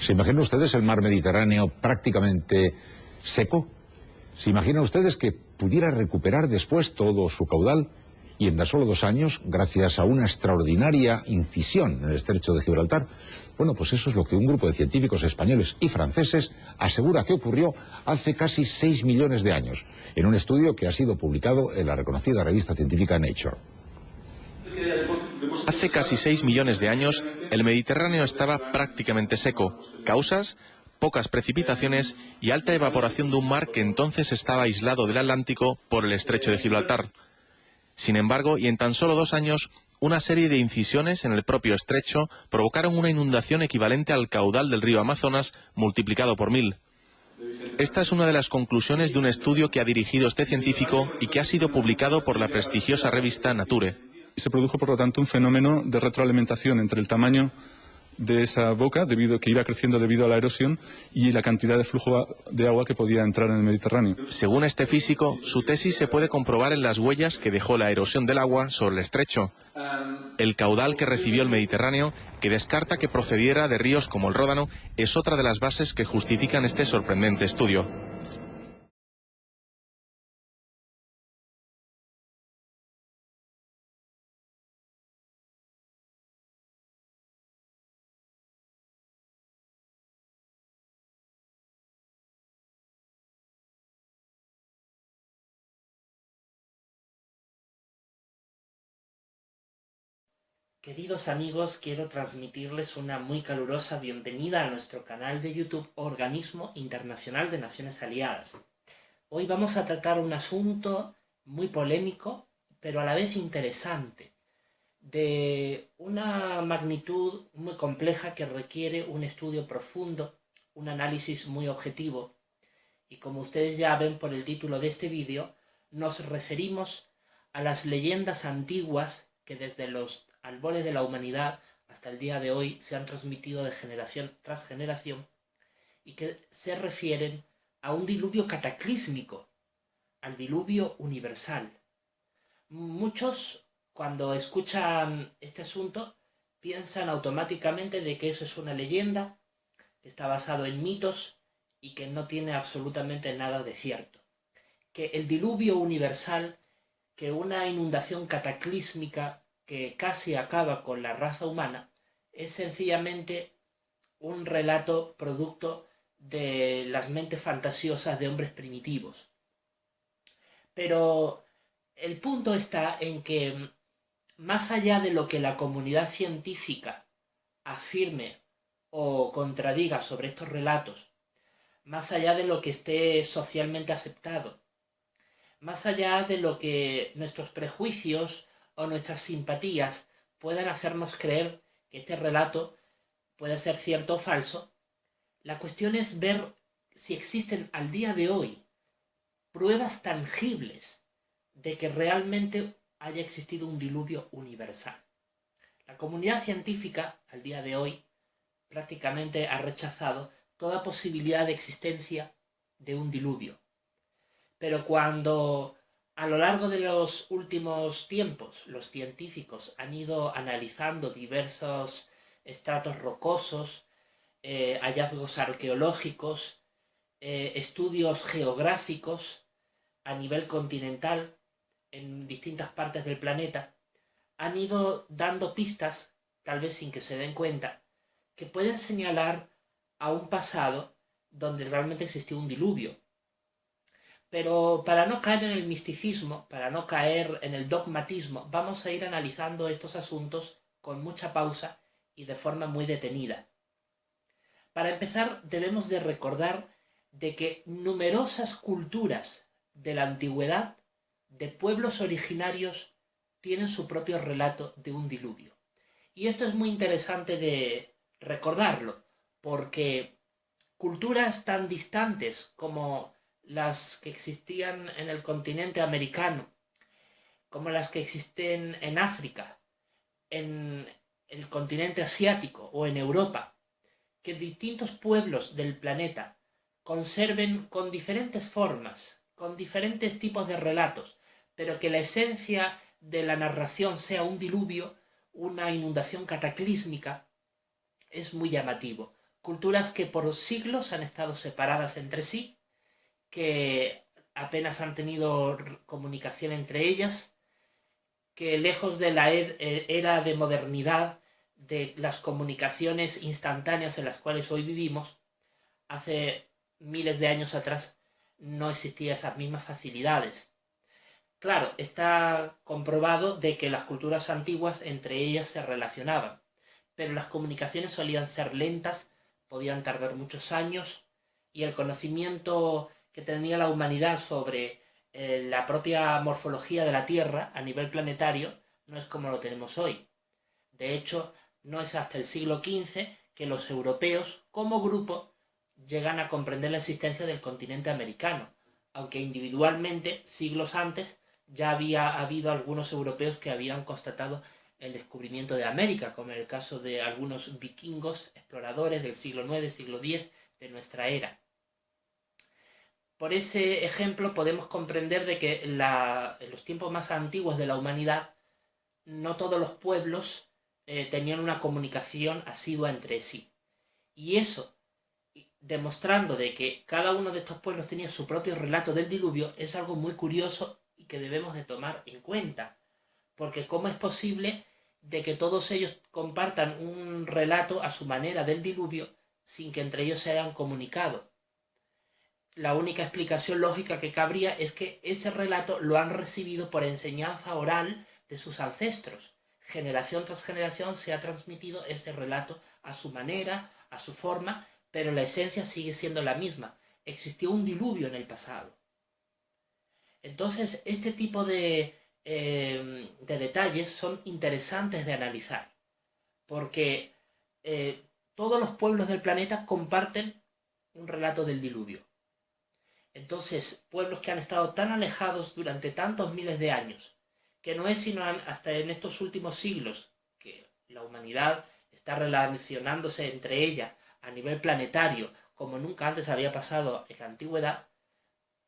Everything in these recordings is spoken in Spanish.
¿Se imaginan ustedes el mar Mediterráneo prácticamente seco? ¿Se imaginan ustedes que pudiera recuperar después todo su caudal? Y en tan solo 2 años, gracias a una extraordinaria incisión en el estrecho de Gibraltar, bueno, pues eso es lo que un grupo de científicos españoles y franceses asegura que ocurrió hace casi 6 millones de años, en un estudio que ha sido publicado en la reconocida revista científica Nature. Hace casi 6 millones de años, el Mediterráneo estaba prácticamente seco. Causas: pocas precipitaciones y alta evaporación de un mar que entonces estaba aislado del Atlántico por el estrecho de Gibraltar. Sin embargo, y en tan solo 2 años, una serie de incisiones en el propio estrecho provocaron una inundación equivalente al caudal del río Amazonas multiplicado por 1000. Esta es una de las conclusiones de un estudio que ha dirigido este científico y que ha sido publicado por la prestigiosa revista Nature. Se produjo, por lo tanto, un fenómeno de retroalimentación entre el tamaño de esa boca, que iba creciendo debido a la erosión, y la cantidad de flujo de agua que podía entrar en el Mediterráneo. Según este físico, su tesis se puede comprobar en las huellas que dejó la erosión del agua sobre el estrecho. El caudal que recibió el Mediterráneo, que descarta que procediera de ríos como el Ródano, es otra de las bases que justifican este sorprendente estudio. Queridos amigos, quiero transmitirles una muy calurosa bienvenida a nuestro canal de YouTube Organismo Internacional de Naciones Aliadas. Hoy vamos a tratar un asunto muy polémico, pero a la vez interesante, de una magnitud muy compleja que requiere un estudio profundo, un análisis muy objetivo. Y como ustedes ya ven por el título de este vídeo, nos referimos a las leyendas antiguas que desde los albores de la humanidad hasta el día de hoy se han transmitido de generación tras generación y que se refieren a un diluvio cataclísmico, al diluvio universal. Muchos, cuando escuchan este asunto, piensan automáticamente de que eso es una leyenda, que está basado en mitos y que no tiene absolutamente nada de cierto. Que el diluvio universal, que una inundación cataclísmica que casi acaba con la raza humana, es sencillamente un relato producto de las mentes fantasiosas de hombres primitivos. Pero el punto está en que, más allá de lo que la comunidad científica afirme o contradiga sobre estos relatos, más allá de lo que esté socialmente aceptado, más allá de lo que nuestros prejuicios o nuestras simpatías puedan hacernos creer que este relato puede ser cierto o falso, la cuestión es ver si existen al día de hoy pruebas tangibles de que realmente haya existido un diluvio universal. La comunidad científica, al día de hoy, prácticamente ha rechazado toda posibilidad de existencia de un diluvio. Pero cuando a lo largo de los últimos tiempos los científicos han ido analizando diversos estratos rocosos, hallazgos arqueológicos, estudios geográficos a nivel continental en distintas partes del planeta, han ido dando pistas, tal vez sin que se den cuenta, que pueden señalar a un pasado donde realmente existió un diluvio. Pero para no caer en el misticismo, para no caer en el dogmatismo, vamos a ir analizando estos asuntos con mucha pausa y de forma muy detenida. Para empezar, debemos de recordar de que numerosas culturas de la antigüedad, de pueblos originarios, tienen su propio relato de un diluvio. Y esto es muy interesante de recordarlo, porque culturas tan distantes como las que existían en el continente americano, como las que existen en África, en el continente asiático o en Europa, que distintos pueblos del planeta conserven con diferentes formas, con diferentes tipos de relatos, pero que la esencia de la narración sea un diluvio, una inundación cataclísmica, es muy llamativo. culturas que por siglos han estado separadas entre sí, que apenas han tenido comunicación entre ellas, que lejos de la era de modernidad, de las comunicaciones instantáneas en las cuales hoy vivimos, hace miles de años atrás no existían esas mismas facilidades. Claro, está comprobado de que las culturas antiguas entre ellas se relacionaban, pero las comunicaciones solían ser lentas, podían tardar muchos años, y el conocimiento que tenía la humanidad sobre la propia morfología de la Tierra a nivel planetario no es como lo tenemos hoy. De hecho, no es hasta el siglo XV que los europeos, como grupo, llegan a comprender la existencia del continente americano, aunque individualmente, siglos antes, ya había habido algunos europeos que habían constatado el descubrimiento de América, como en el caso de algunos vikingos exploradores del siglo IX, siglo X de nuestra era. Por ese ejemplo podemos comprender de que en los tiempos más antiguos de la humanidad no todos los pueblos tenían una comunicación asidua entre sí. Y eso, demostrando de que cada uno de estos pueblos tenía su propio relato del diluvio, es algo muy curioso y que debemos de tomar en cuenta. Porque ¿cómo es posible de que todos ellos compartan un relato a su manera del diluvio sin que entre ellos se hayan comunicado? La única explicación lógica que cabría es que ese relato lo han recibido por enseñanza oral de sus ancestros. Generación tras generación se ha transmitido ese relato a su manera, a su forma, pero la esencia sigue siendo la misma. Existió un diluvio en el pasado. Entonces, este tipo de detalles son interesantes de analizar, porque todos los pueblos del planeta comparten un relato del diluvio. Entonces, pueblos que han estado tan alejados durante tantos miles de años, que no es sino hasta en estos últimos siglos que la humanidad está relacionándose entre ella a nivel planetario, como nunca antes había pasado en la antigüedad,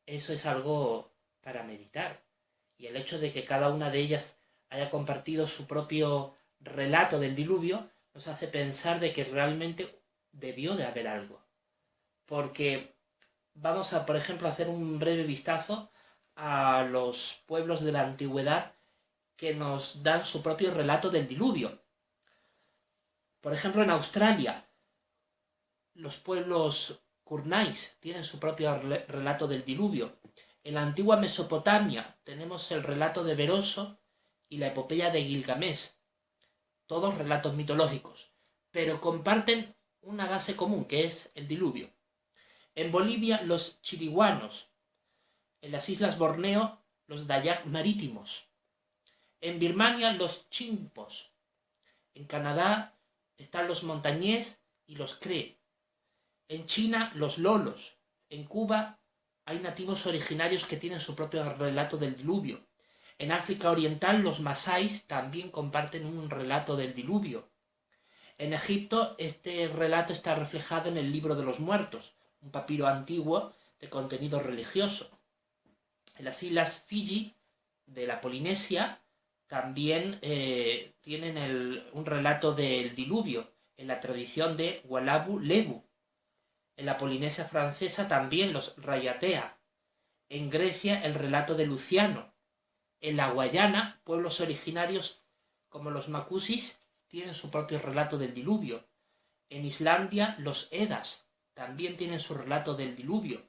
eso es algo para meditar. Y el hecho de que cada una de ellas haya compartido su propio relato del diluvio nos hace pensar de que realmente debió de haber algo. Porque vamos a, por ejemplo, hacer un breve vistazo a los pueblos de la antigüedad que nos dan su propio relato del diluvio. Por ejemplo, en Australia, los pueblos Kurnais tienen su propio relato del diluvio. En la antigua Mesopotamia tenemos el relato de Beroso y la epopeya de Gilgamesh, todos relatos mitológicos, pero comparten una base común, que es el diluvio. En Bolivia, los chiriguanos. En las islas Borneo, los dayak marítimos. En Birmania, los chimpos. En Canadá están los montañés y los cree. En China, los lolos. En Cuba hay nativos originarios que tienen su propio relato del diluvio. En África Oriental, los masáis también comparten un relato del diluvio. En Egipto, este relato está reflejado en el Libro de los Muertos, un papiro antiguo de contenido religioso. En las islas Fiji de la Polinesia también tienen un relato del diluvio en la tradición de Walabu Lebu. En la Polinesia francesa también los Rayatea. En Grecia el relato de Luciano. En la Guayana, pueblos originarios como los Macusis tienen su propio relato del diluvio. En Islandia, los Edas también tienen su relato del diluvio.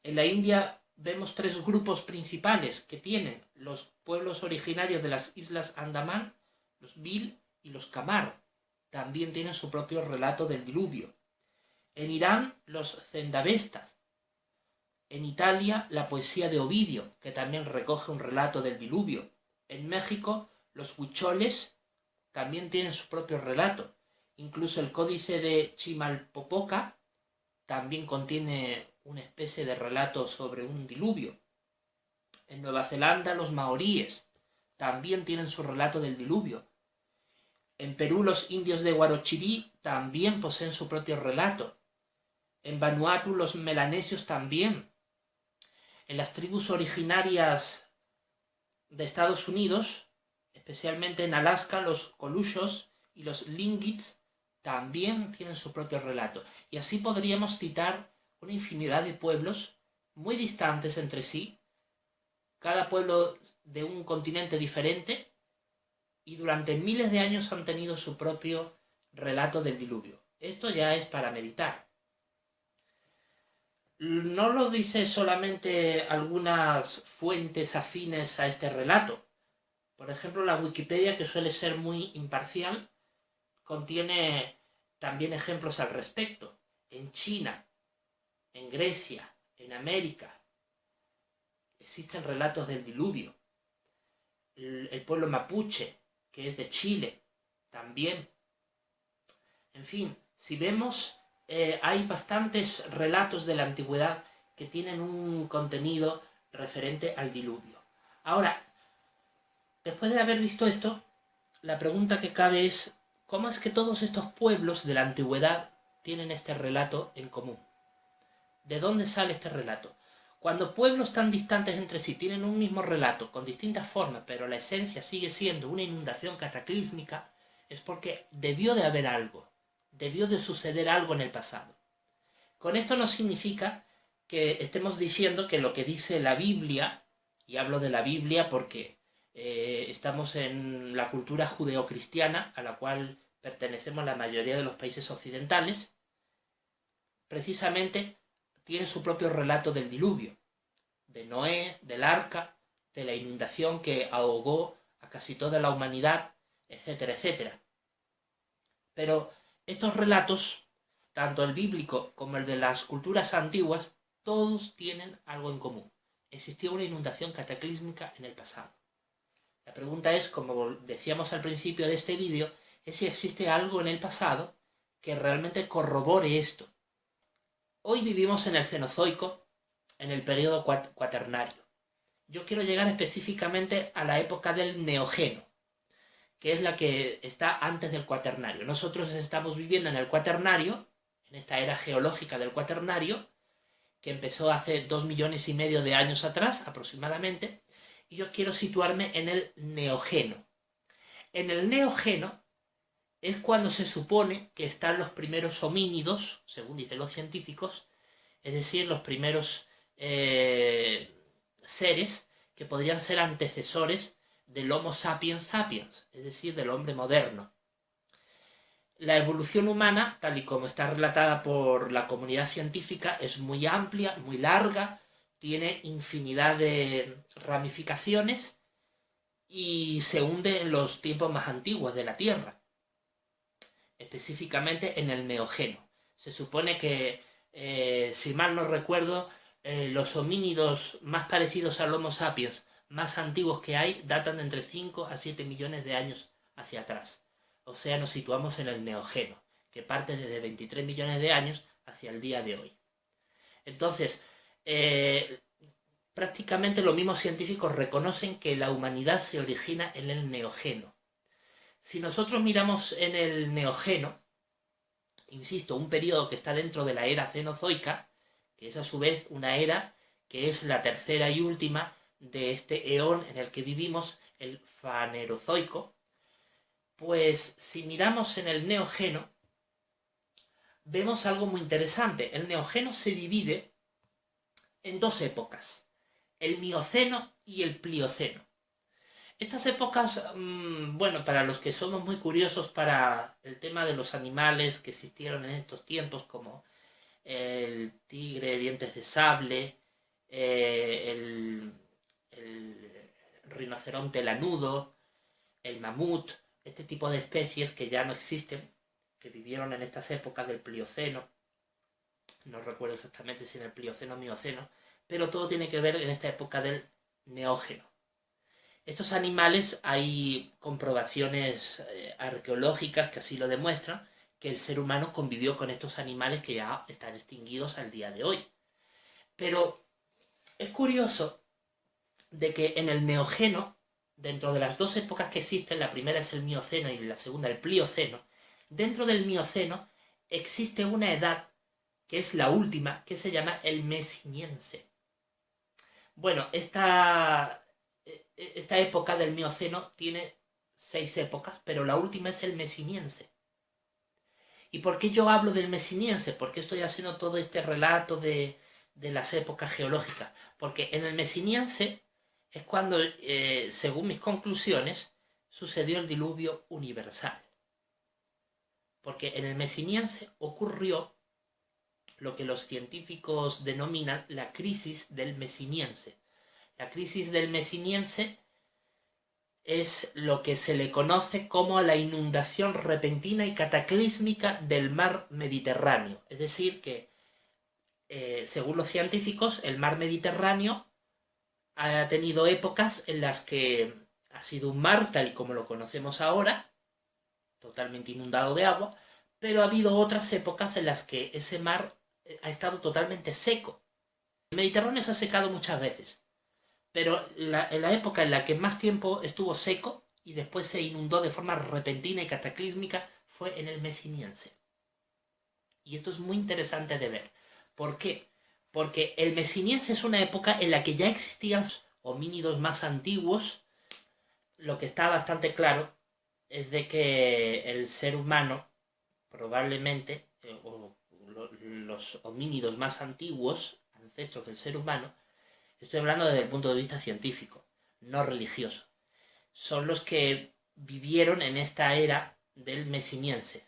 En la India vemos tres grupos principales que tienen los pueblos originarios de las islas Andamán, los Bhil y los Kamar. También tienen su propio relato del diluvio. En Irán, los zendavestas. En Italia, la poesía de Ovidio, que también recoge un relato del diluvio. En México, los huicholes también tienen su propio relato. Incluso el códice de Chimalpopoca también contiene una especie de relato sobre un diluvio. En Nueva Zelanda, los maoríes también tienen su relato del diluvio. En Perú, los indios de Huarochirí también poseen su propio relato. En Vanuatu, los melanesios también. En las tribus originarias de Estados Unidos, especialmente en Alaska, los Colushos y los Tlingits también tienen su propio relato. Y así podríamos citar una infinidad de pueblos muy distantes entre sí, cada pueblo de un continente diferente, y durante miles de años han tenido su propio relato del diluvio. Esto ya es para meditar. No lo dice solamente algunas fuentes afines a este relato. Por ejemplo, la Wikipedia, que suele ser muy imparcial, contiene también ejemplos al respecto. En China, en Grecia, en América, existen relatos del diluvio. El pueblo mapuche, que es de Chile, también. En fin, si vemos, hay bastantes relatos de la antigüedad que tienen un contenido referente al diluvio. Ahora, después de haber visto esto, la pregunta que cabe es, ¿cómo es que todos estos pueblos de la antigüedad tienen este relato en común? ¿De dónde sale este relato? Cuando pueblos tan distantes entre sí tienen un mismo relato con distintas formas, pero la esencia sigue siendo una inundación cataclísmica, es porque debió de haber algo, debió de suceder algo en el pasado. Con esto no significa que estemos diciendo que lo que dice la Biblia, y hablo de la Biblia porque estamos en la cultura judeocristiana a la cual pertenecemos la mayoría de los países occidentales, precisamente tiene su propio relato del diluvio, de Noé, del arca, de la inundación que ahogó a casi toda la humanidad, etcétera, etcétera. Pero estos relatos, tanto el bíblico como el de las culturas antiguas, todos tienen algo en común. Existió una inundación cataclísmica en el pasado. La pregunta es, como decíamos al principio de este vídeo, es si existe algo en el pasado que realmente corrobore esto. Hoy vivimos en el Cenozoico, en el periodo cuaternario. Yo quiero llegar específicamente a la época del Neógeno, que es la que está antes del cuaternario. Nosotros estamos viviendo en el cuaternario, en esta era geológica del cuaternario, que empezó hace 2,5 millones de años atrás aproximadamente, y yo quiero situarme en el Neógeno. En el Neógeno es cuando se supone que están los primeros homínidos, según dicen los científicos, es decir, los primeros seres que podrían ser antecesores del Homo sapiens sapiens, es decir, del hombre moderno. La evolución humana, tal y como está relatada por la comunidad científica, es muy amplia, muy larga, tiene infinidad de ramificaciones y se hunde en los tiempos más antiguos de la Tierra, específicamente en el Neógeno. Se supone que, si mal no recuerdo, los homínidos más parecidos al Homo sapiens, más antiguos que hay, datan de entre 5 a 7 millones de años hacia atrás. O sea, nos situamos en el Neógeno, que parte desde 23 millones de años hacia el día de hoy. Entonces, prácticamente los mismos científicos reconocen que la humanidad se origina en el Neógeno. Si nosotros miramos en el Neógeno, insisto, un periodo que está dentro de la era cenozoica, que es a su vez una era que es la tercera y última de este eón en el que vivimos, el fanerozoico, pues si miramos en el Neógeno, vemos algo muy interesante. El Neógeno se divide en dos épocas, el Mioceno y el Plioceno. Estas épocas, bueno, para los que somos muy curiosos para el tema de los animales que existieron en estos tiempos, como el tigre de dientes de sable, el rinoceronte lanudo, el mamut, este tipo de especies que ya no existen, que vivieron en estas épocas del Plioceno, no recuerdo exactamente si en el Plioceno o Mioceno, pero todo tiene que ver en esta época del Neógeno. Estos animales, hay comprobaciones arqueológicas que así lo demuestran, que el ser humano convivió con estos animales que ya están extinguidos al día de hoy. Pero es curioso de que en el Neógeno, dentro de las dos épocas que existen, la primera es el Mioceno y la segunda el Plioceno, dentro del Mioceno existe una edad que es la última, que se llama el Mesiniense. Bueno, esta época del Mioceno tiene 6 épocas, pero la última es el Mesiniense. ¿Y por qué yo hablo del Mesiniense? ¿Por qué estoy haciendo todo este relato de las épocas geológicas? Porque en el Mesiniense es cuando, según mis conclusiones, sucedió el diluvio universal. Porque en el Mesiniense ocurrió lo que los científicos denominan la crisis del Mesiniense. La crisis del Mesiniense es lo que se le conoce como la inundación repentina y cataclísmica del mar Mediterráneo. Es decir, que, según los científicos, el mar Mediterráneo ha tenido épocas en las que ha sido un mar tal y como lo conocemos ahora, totalmente inundado de agua, pero ha habido otras épocas en las que ese mar ha estado totalmente seco. El Mediterráneo se ha secado muchas veces, pero en la época en la que más tiempo estuvo seco y después se inundó de forma repentina y cataclísmica fue en el Mesiniense. Y esto es muy interesante de ver. ¿Por qué? Porque el Mesiniense es una época en la que ya existían homínidos más antiguos. Lo que está bastante claro es de que el ser humano, probablemente, los homínidos más antiguos, ancestros del ser humano, estoy hablando desde el punto de vista científico, no religioso, son los que vivieron en esta era del Mesiniense.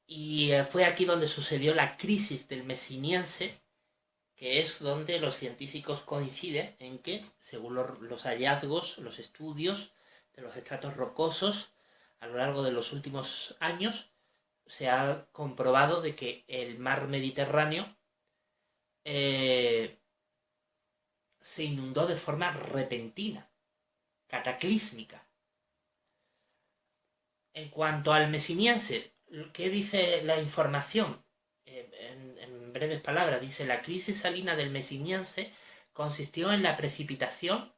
Y fue aquí donde sucedió la crisis del Mesiniense, que es donde los científicos coinciden en que, según los hallazgos, los estudios de los estratos rocosos a lo largo de los últimos años, se ha comprobado de que el mar Mediterráneo se inundó de forma repentina, cataclísmica. En cuanto al Mesiniense, ¿qué dice la información? En breves palabras, dice: la crisis salina del Mesiniense consistió en la precipitación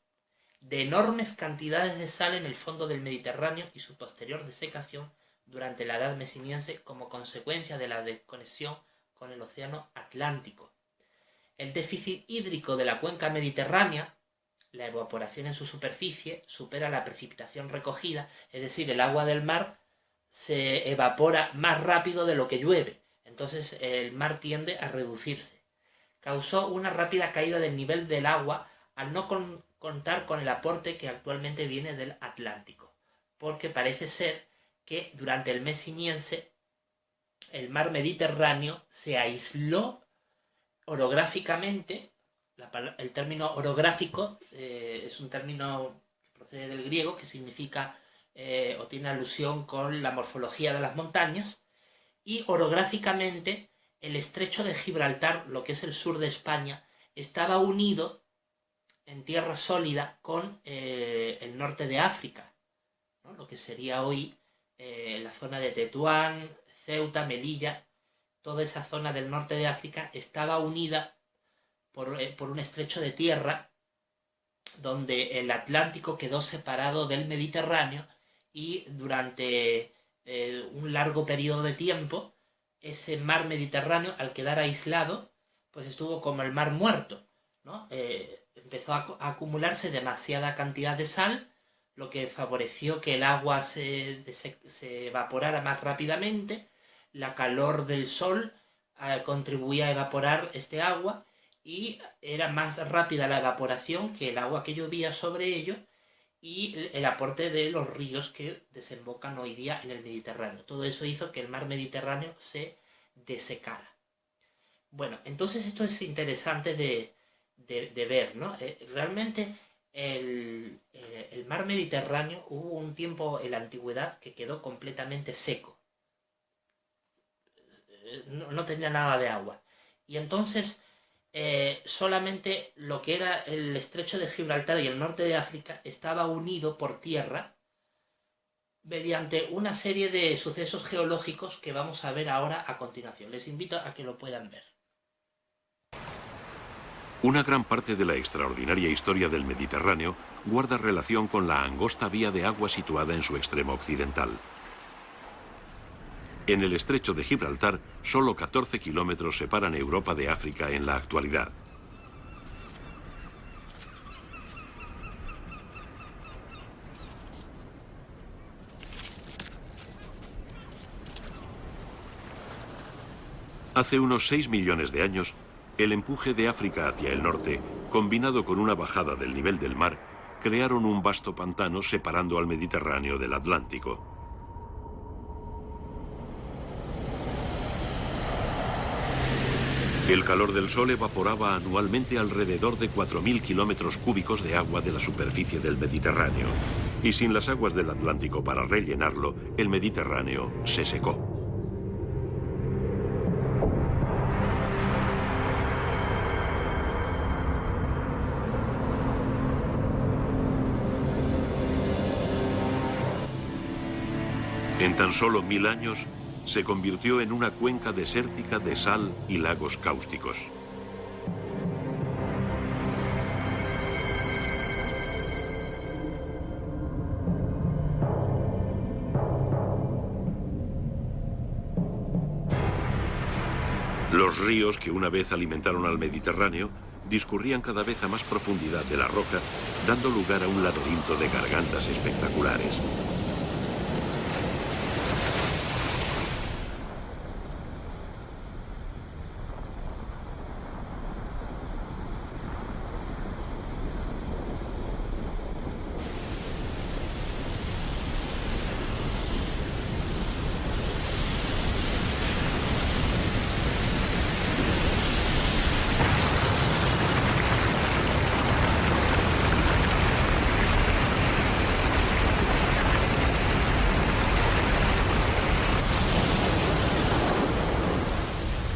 de enormes cantidades de sal en el fondo del Mediterráneo y su posterior desecación durante la edad mesiniense como consecuencia de la desconexión con el océano Atlántico. El déficit hídrico de la cuenca mediterránea, la evaporación en su superficie, supera la precipitación recogida, es decir, el agua del mar se evapora más rápido de lo que llueve, entonces el mar tiende a reducirse. Causó una rápida caída del nivel del agua al no contar con el aporte que actualmente viene del Atlántico, porque parece ser que durante el Mesiniense el mar Mediterráneo se aisló orográficamente. El término orográfico es un término que procede del griego, que significa o tiene alusión con la morfología de las montañas, y orográficamente el estrecho de Gibraltar, lo que es el sur de España, estaba unido en tierra sólida con el norte de África, ¿no? Lo que sería hoy la zona de Tetuán, Ceuta, Melilla. Toda esa zona del norte de África estaba unida por un estrecho de tierra donde el Atlántico quedó separado del Mediterráneo, y durante un largo periodo de tiempo ese mar Mediterráneo, al quedar aislado, pues estuvo como el mar muerto, ¿no? Empezó a acumularse demasiada cantidad de sal, lo que favoreció que el agua se evaporara más rápidamente. La calor del sol contribuía a evaporar este agua, y era más rápida la evaporación que el agua que llovía sobre ello y el aporte de los ríos que desembocan hoy día en el Mediterráneo. Todo eso hizo que el mar Mediterráneo se desecara. Bueno, entonces esto es interesante de ver, ¿no? Realmente el mar Mediterráneo, hubo un tiempo en la antigüedad que quedó completamente seco. No tenía nada de agua. Y entonces solamente lo que era el estrecho de Gibraltar y el norte de África estaba unido por tierra mediante una serie de sucesos geológicos que vamos a ver ahora a continuación. Les invito a que lo puedan ver. Una gran parte de la extraordinaria historia del Mediterráneo guarda relación con la angosta vía de agua situada en su extremo occidental. En el estrecho de Gibraltar, solo 14 kilómetros separan Europa de África en la actualidad. Hace unos 6 millones de años, el empuje de África hacia el norte, combinado con una bajada del nivel del mar, crearon un vasto pantano separando al Mediterráneo del Atlántico. El calor del Sol evaporaba anualmente alrededor de 4.000 kilómetros cúbicos de agua de la superficie del Mediterráneo, y sin las aguas del Atlántico para rellenarlo, el Mediterráneo se secó. En tan solo 1000 años, se convirtió en una cuenca desértica de sal y lagos cáusticos. Los ríos que una vez alimentaron al Mediterráneo discurrían cada vez a más profundidad de la roca, dando lugar a un laberinto de gargantas espectaculares.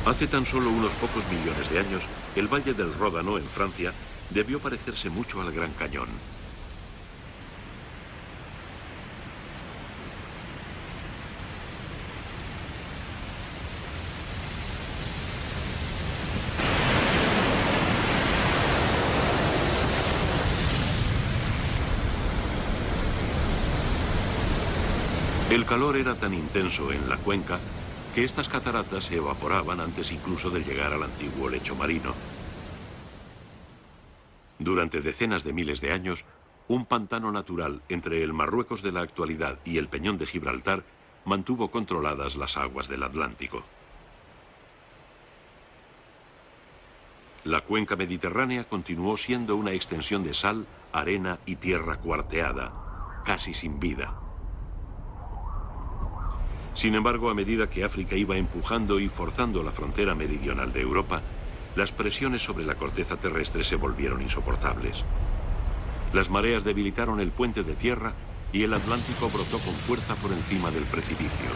Hace tan solo unos pocos millones de años, el Valle del Ródano, en Francia, debió parecerse mucho al Gran Cañón. El calor era tan intenso en la cuenca que estas cataratas se evaporaban antes incluso de llegar al antiguo lecho marino. Durante decenas de miles de años, un pantano natural entre el Marruecos de la actualidad y el Peñón de Gibraltar mantuvo controladas las aguas del Atlántico. La cuenca mediterránea continuó siendo una extensión de sal, arena y tierra cuarteada, casi sin vida. Sin embargo, a medida que África iba empujando y forzando la frontera meridional de Europa, las presiones sobre la corteza terrestre se volvieron insoportables. Las mareas debilitaron el puente de tierra y el Atlántico brotó con fuerza por encima del precipicio.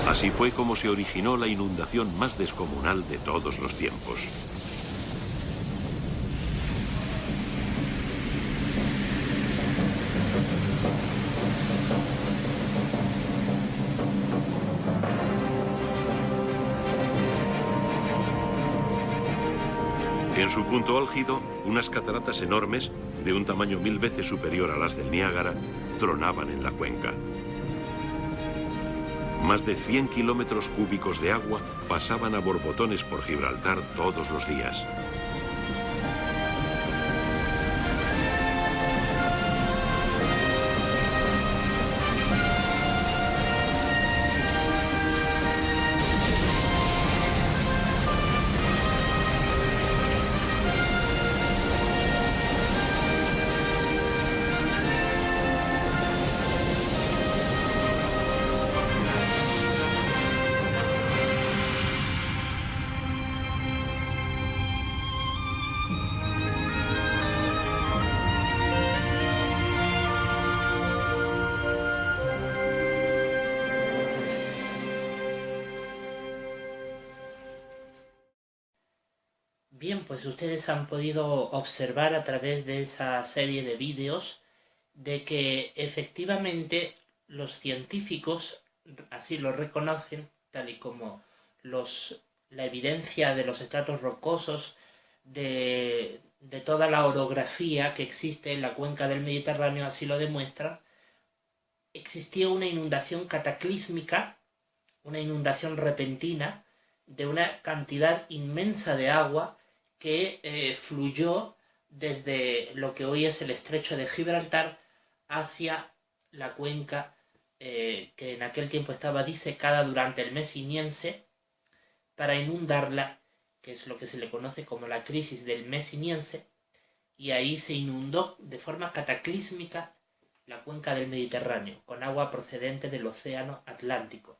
Así fue como se originó la inundación más descomunal de todos los tiempos. En su punto álgido, unas cataratas enormes, de un tamaño 1000 veces superior a las del Niágara, tronaban en la cuenca. Más de 100 kilómetros cúbicos de agua pasaban a borbotones por Gibraltar todos los días. Bien, pues ustedes han podido observar a través de esa serie de vídeos de que efectivamente los científicos así lo reconocen, tal y como la evidencia de los estratos rocosos, de toda la orografía que existe en la cuenca del Mediterráneo así lo demuestra. Existió una inundación cataclísmica, una inundación repentina de una cantidad inmensa de agua que fluyó desde lo que hoy es el estrecho de Gibraltar hacia la cuenca que en aquel tiempo estaba disecada durante el Mesiniense, para inundarla, que es lo que se le conoce como la crisis del Mesiniense, y ahí se inundó de forma cataclísmica la cuenca del Mediterráneo, con agua procedente del océano Atlántico.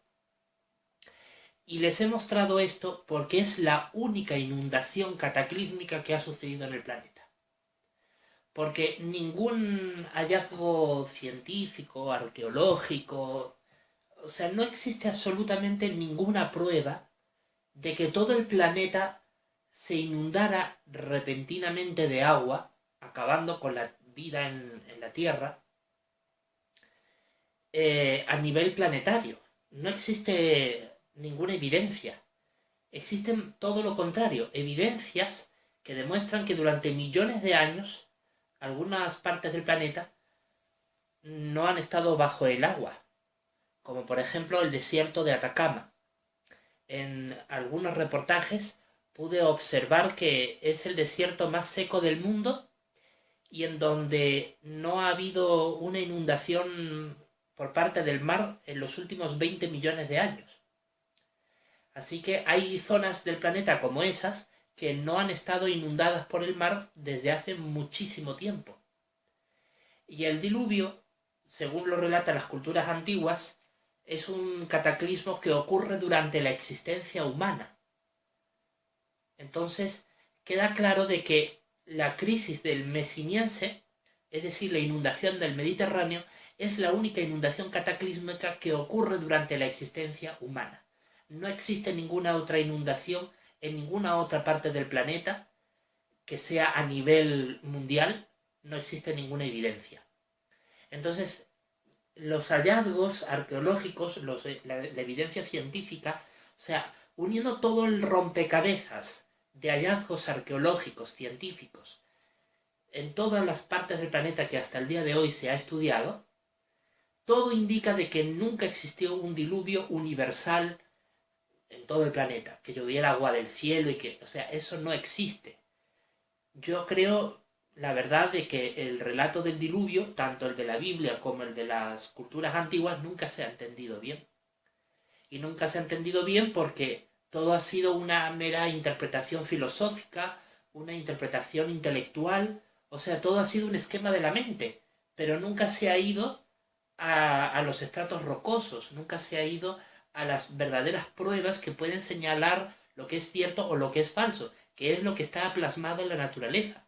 Y les he mostrado esto porque es la única inundación cataclísmica que ha sucedido en el planeta. Porque ningún hallazgo científico, arqueológico, o sea, no existe absolutamente ninguna prueba de que todo el planeta se inundara repentinamente de agua, acabando con la vida en la Tierra, a nivel planetario. No existe ninguna evidencia. Existen todo lo contrario, evidencias que demuestran que durante millones de años algunas partes del planeta no han estado bajo el agua, como por ejemplo el desierto de Atacama. En algunos reportajes pude observar que es el desierto más seco del mundo y en donde no ha habido una inundación por parte del mar en los últimos 20 millones de años. Así que hay zonas del planeta como esas que no han estado inundadas por el mar desde hace muchísimo tiempo. Y el diluvio, según lo relatan las culturas antiguas, es un cataclismo que ocurre durante la existencia humana. Entonces, queda claro de que la crisis del Mesiniense, es decir, la inundación del Mediterráneo, es la única inundación cataclísmica que ocurre durante la existencia humana. No existe ninguna otra inundación en ninguna otra parte del planeta que sea a nivel mundial, no existe ninguna evidencia. Entonces, los hallazgos arqueológicos, la evidencia científica, o sea, uniendo todo el rompecabezas de hallazgos arqueológicos, científicos, en todas las partes del planeta que hasta el día de hoy se ha estudiado, todo indica de que nunca existió un diluvio universal en todo el planeta, que lloviera agua del cielo y que, o sea, eso no existe. Yo creo, la verdad, de que el relato del diluvio, tanto el de la Biblia como el de las culturas antiguas, nunca se ha entendido bien. Y nunca se ha entendido bien porque todo ha sido una mera interpretación filosófica, una interpretación intelectual, o sea, todo ha sido un esquema de la mente, pero nunca se ha ido a los estratos rocosos, nunca se ha ido a las verdaderas pruebas que pueden señalar lo que es cierto o lo que es falso, que es lo que está plasmado en la naturaleza.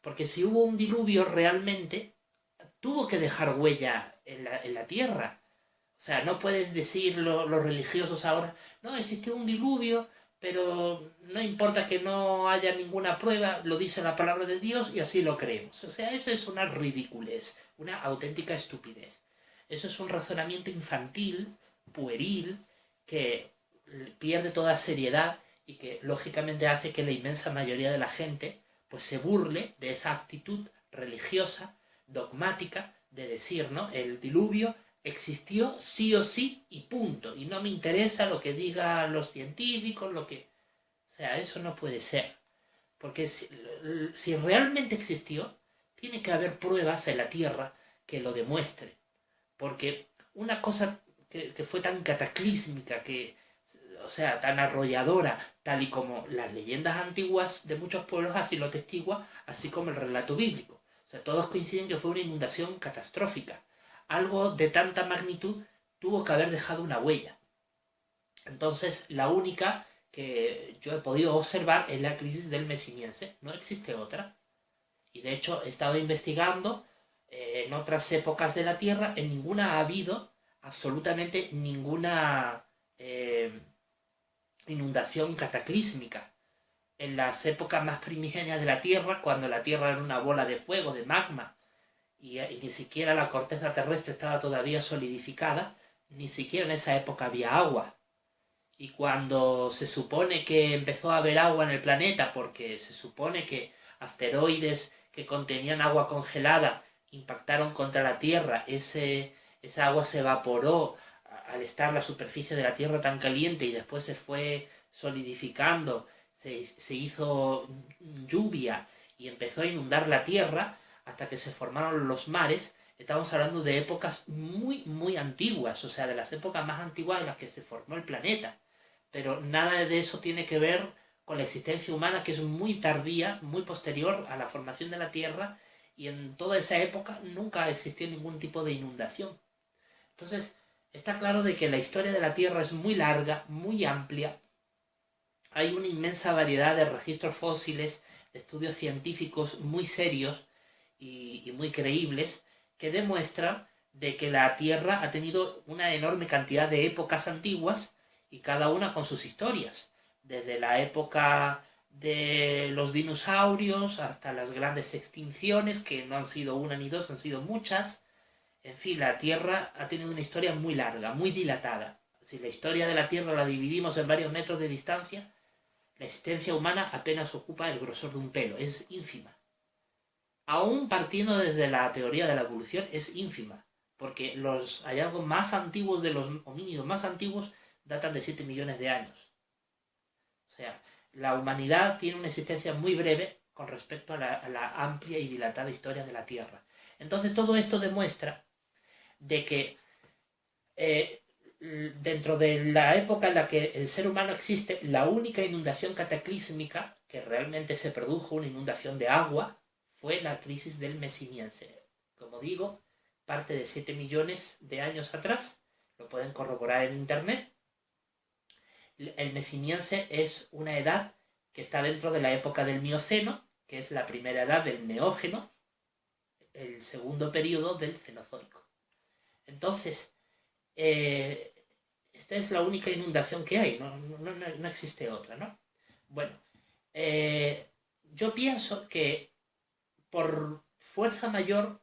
Porque si hubo un diluvio realmente, tuvo que dejar huella en la tierra. O sea, no puedes decir los religiosos ahora, no, existió un diluvio, pero no importa que no haya ninguna prueba, lo dice la palabra de Dios y así lo creemos. O sea, eso es una ridiculez, una auténtica estupidez. Eso es un razonamiento infantil, pueril, que pierde toda seriedad y que lógicamente hace que la inmensa mayoría de la gente pues se burle de esa actitud religiosa, dogmática, de decir, ¿no? El diluvio existió sí o sí y punto, y no me interesa lo que digan los científicos, lo que... O sea, eso no puede ser, porque si realmente existió, tiene que haber pruebas en la Tierra que lo demuestren, porque una cosa que fue tan cataclísmica, o sea, tan arrolladora, tal y como las leyendas antiguas de muchos pueblos así lo atestiguan, así como el relato bíblico. O sea, todos coinciden que fue una inundación catastrófica. Algo de tanta magnitud tuvo que haber dejado una huella. Entonces, la única que yo he podido observar es la crisis del Mesiniense. No existe otra. Y de hecho, he estado investigando en otras épocas de la Tierra, en ninguna ha habido absolutamente ninguna inundación cataclísmica. En las épocas más primigenias de la Tierra, cuando la Tierra era una bola de fuego, de magma, y ni siquiera la corteza terrestre estaba todavía solidificada, ni siquiera en esa época había agua. Y cuando se supone que empezó a haber agua en el planeta, porque se supone que asteroides que contenían agua congelada impactaron contra la Tierra, esa agua se evaporó al estar la superficie de la Tierra tan caliente y después se fue solidificando, se hizo lluvia y empezó a inundar la Tierra hasta que se formaron los mares. estamos hablando de épocas muy, muy antiguas, o sea, de las épocas más antiguas en las que se formó el planeta. Pero nada de eso tiene que ver con la existencia humana, que es muy tardía, muy posterior a la formación de la Tierra, y en toda esa época nunca existió ningún tipo de inundación. Entonces, está claro de que la historia de la Tierra es muy larga, muy amplia. Hay una inmensa variedad de registros fósiles, de estudios científicos muy serios y muy creíbles, que demuestran de que la Tierra ha tenido una enorme cantidad de épocas antiguas y cada una con sus historias. Desde la época de los dinosaurios hasta las grandes extinciones, que no han sido una ni dos, han sido muchas. En fin, la Tierra ha tenido una historia muy larga, muy dilatada. Si la historia de la Tierra la dividimos en varios metros de distancia, la existencia humana apenas ocupa el grosor de un pelo, es ínfima. Aún partiendo desde la teoría de la evolución, es ínfima, porque los hallazgos más antiguos de los homínidos más antiguos datan de 7 millones de años. O sea, la humanidad tiene una existencia muy breve con respecto a la amplia y dilatada historia de la Tierra. Entonces todo esto demuestra de que dentro de la época en la que el ser humano existe, la única inundación cataclísmica que realmente se produjo, una inundación de agua, fue la crisis del Mesiniense. Como digo, parte de 7 millones de años atrás, lo pueden corroborar en internet. El Mesiniense es una edad que está dentro de la época del Mioceno, que es la primera edad del Neógeno, el segundo periodo del Cenozoico. Entonces, esta es la única inundación que hay, no existe otra, ¿no? Bueno, yo pienso que por fuerza mayor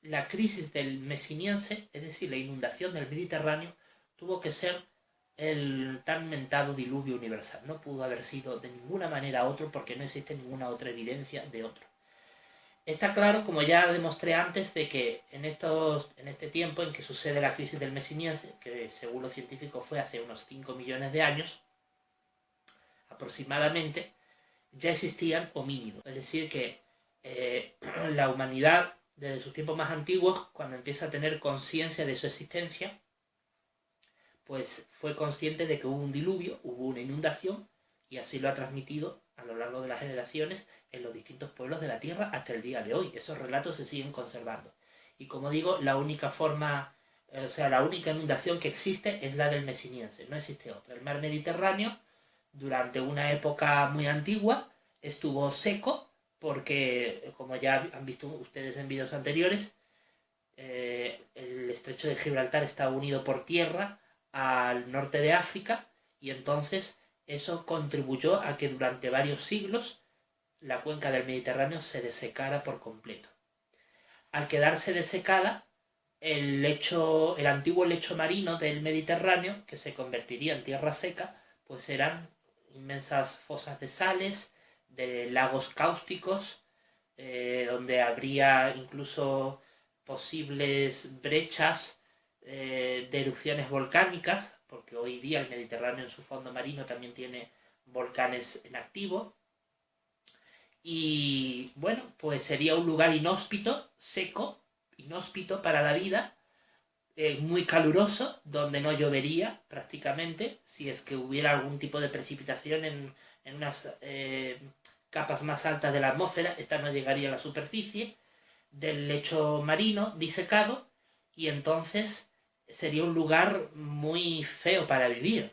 la crisis del Mesiniense, es decir, la inundación del Mediterráneo, tuvo que ser el tan mentado diluvio universal. No pudo haber sido de ninguna manera otro porque no existe ninguna otra evidencia de otro. Está claro, como ya demostré antes, de que en este tiempo en que sucede la crisis del Mesiniense, que según los científicos fue hace unos 5 millones de años, aproximadamente, ya existían homínidos. Es decir, que la humanidad, desde sus tiempos más antiguos, cuando empieza a tener conciencia de su existencia, pues fue consciente de que hubo un diluvio, hubo una inundación, y así lo ha transmitido a lo largo de las generaciones en los distintos pueblos de la Tierra hasta el día de hoy. Esos relatos se siguen conservando. Y como digo, la única inundación que existe es la del Mesiniense, no existe otra. El mar Mediterráneo, durante una época muy antigua, estuvo seco porque, como ya han visto ustedes en vídeos anteriores, el estrecho de Gibraltar está unido por tierra al norte de África, y entonces eso contribuyó a que durante varios siglos la cuenca del Mediterráneo se desecara por completo. Al quedarse desecada, el antiguo lecho marino del Mediterráneo, que se convertiría en tierra seca, pues eran inmensas fosas de sales, de lagos cáusticos, donde habría incluso posibles brechas de erupciones volcánicas, porque hoy día el Mediterráneo en su fondo marino también tiene volcanes en activo. Y bueno, pues sería un lugar inhóspito, seco, inhóspito para la vida, muy caluroso, donde no llovería prácticamente, si es que hubiera algún tipo de precipitación en unas capas más altas de la atmósfera. Esta no llegaría a la superficie del lecho marino disecado, y entonces sería un lugar muy feo para vivir,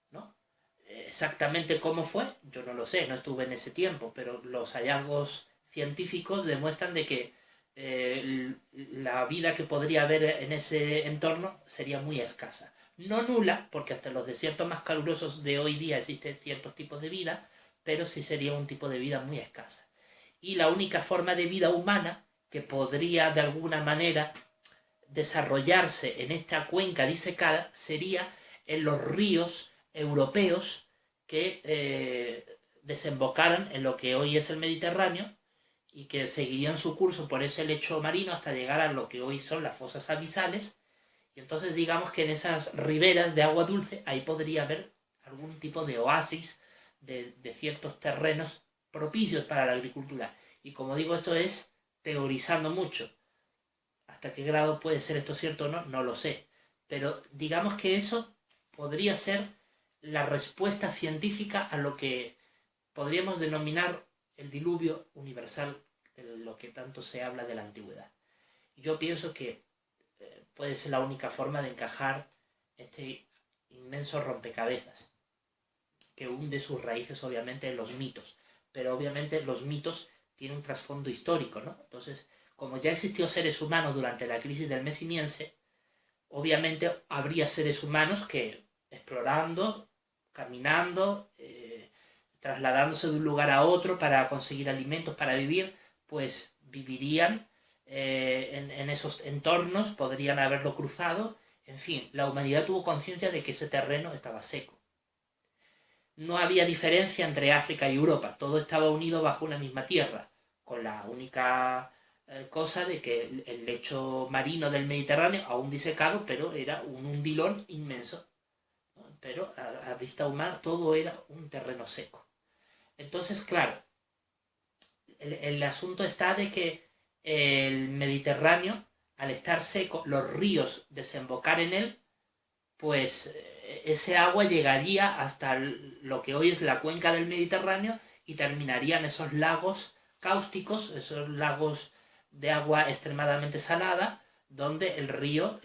¿no? Exactamente cómo fue, yo no lo sé, no estuve en ese tiempo, pero los hallazgos científicos demuestran de que la vida que podría haber en ese entorno sería muy escasa. No nula, porque hasta en los desiertos más calurosos de hoy día existen ciertos tipos de vida, pero sí sería un tipo de vida muy escasa. Y la única forma de vida humana que podría de alguna manera desarrollarse en esta cuenca disecada sería en los ríos europeos que desembocaran en lo que hoy es el Mediterráneo y que seguirían su curso por ese lecho marino hasta llegar a lo que hoy son las fosas abisales. Y entonces digamos que en esas riberas de agua dulce ahí podría haber algún tipo de oasis de ciertos terrenos propicios para la agricultura. Y como digo, esto es teorizando mucho. Hasta Hasta qué grado puede ser esto cierto o no, no lo sé. Pero digamos que eso podría ser la respuesta científica a lo que podríamos denominar el diluvio universal, de lo que tanto se habla de la antigüedad. Yo pienso que puede ser la única forma de encajar este inmenso rompecabezas, que hunde sus raíces obviamente en los mitos, pero obviamente los mitos tienen un trasfondo histórico, ¿no? Entonces, como ya existió seres humanos durante la crisis del Messiniense, obviamente habría seres humanos que explorando, caminando, trasladándose de un lugar a otro para conseguir alimentos para vivir, pues vivirían en esos entornos, podrían haberlo cruzado. En fin, la humanidad tuvo conciencia de que ese terreno estaba seco. No había diferencia entre África y Europa, todo estaba unido bajo una misma tierra, con la única cosa de que el lecho marino del Mediterráneo, aún disecado, pero era un hundilón inmenso, ¿no? Pero a vista humana todo era un terreno seco. Entonces, claro, el asunto está de que el Mediterráneo, al estar seco, los ríos desembocar en él, pues ese agua llegaría hasta lo que hoy es la cuenca del Mediterráneo y terminarían esos lagos cáusticos, esos lagos de agua extremadamente salada, donde el río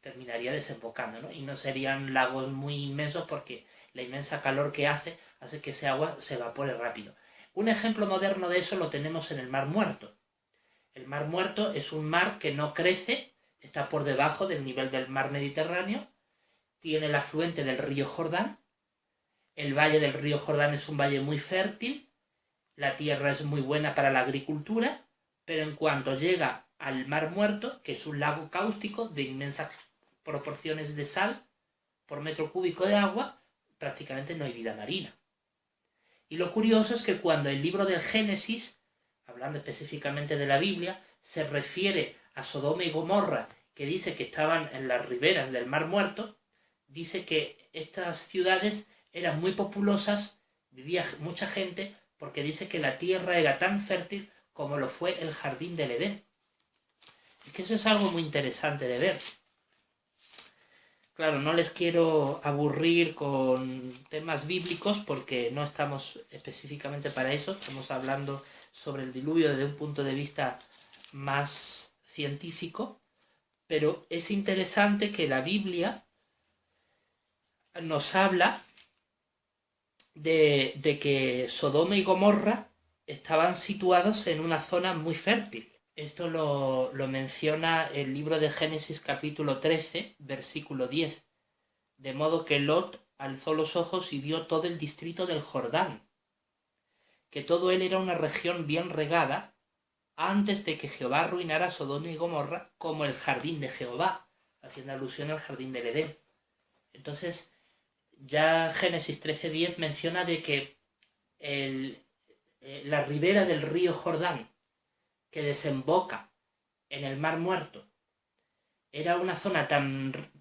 terminaría desembocando, ¿no? Y no serían lagos muy inmensos porque la inmensa calor que hace que ese agua se evapore rápido. Un ejemplo moderno de eso lo tenemos en el Mar Muerto. El Mar Muerto es un mar que no crece, está por debajo del nivel del mar Mediterráneo, tiene el afluente del río Jordán, el valle del río Jordán es un valle muy fértil, la tierra es muy buena para la agricultura, pero en cuanto llega al Mar Muerto, que es un lago cáustico de inmensas proporciones de sal por metro cúbico de agua, prácticamente no hay vida marina. Y lo curioso es que cuando el libro del Génesis, hablando específicamente de la Biblia, se refiere a Sodoma y Gomorra, que dice que estaban en las riberas del Mar Muerto, dice que estas ciudades eran muy populosas, vivía mucha gente, porque dice que la tierra era tan fértil como lo fue el jardín del Edén. Es que eso es algo muy interesante de ver. Claro, no les quiero aburrir con temas bíblicos porque no estamos específicamente para eso, estamos hablando sobre el diluvio desde un punto de vista más científico, pero es interesante que la Biblia nos habla de que Sodoma y Gomorra estaban situados en una zona muy fértil. Esto lo menciona el libro de Génesis capítulo 13, versículo 10. De modo que Lot alzó los ojos y vio todo el distrito del Jordán, que todo él era una región bien regada, antes de que Jehová arruinara Sodoma y Gomorra como el jardín de Jehová, haciendo alusión al jardín del Edén. Entonces, ya Génesis 13:10 menciona de que la ribera del río Jordán, que desemboca en el Mar Muerto, era una zona tan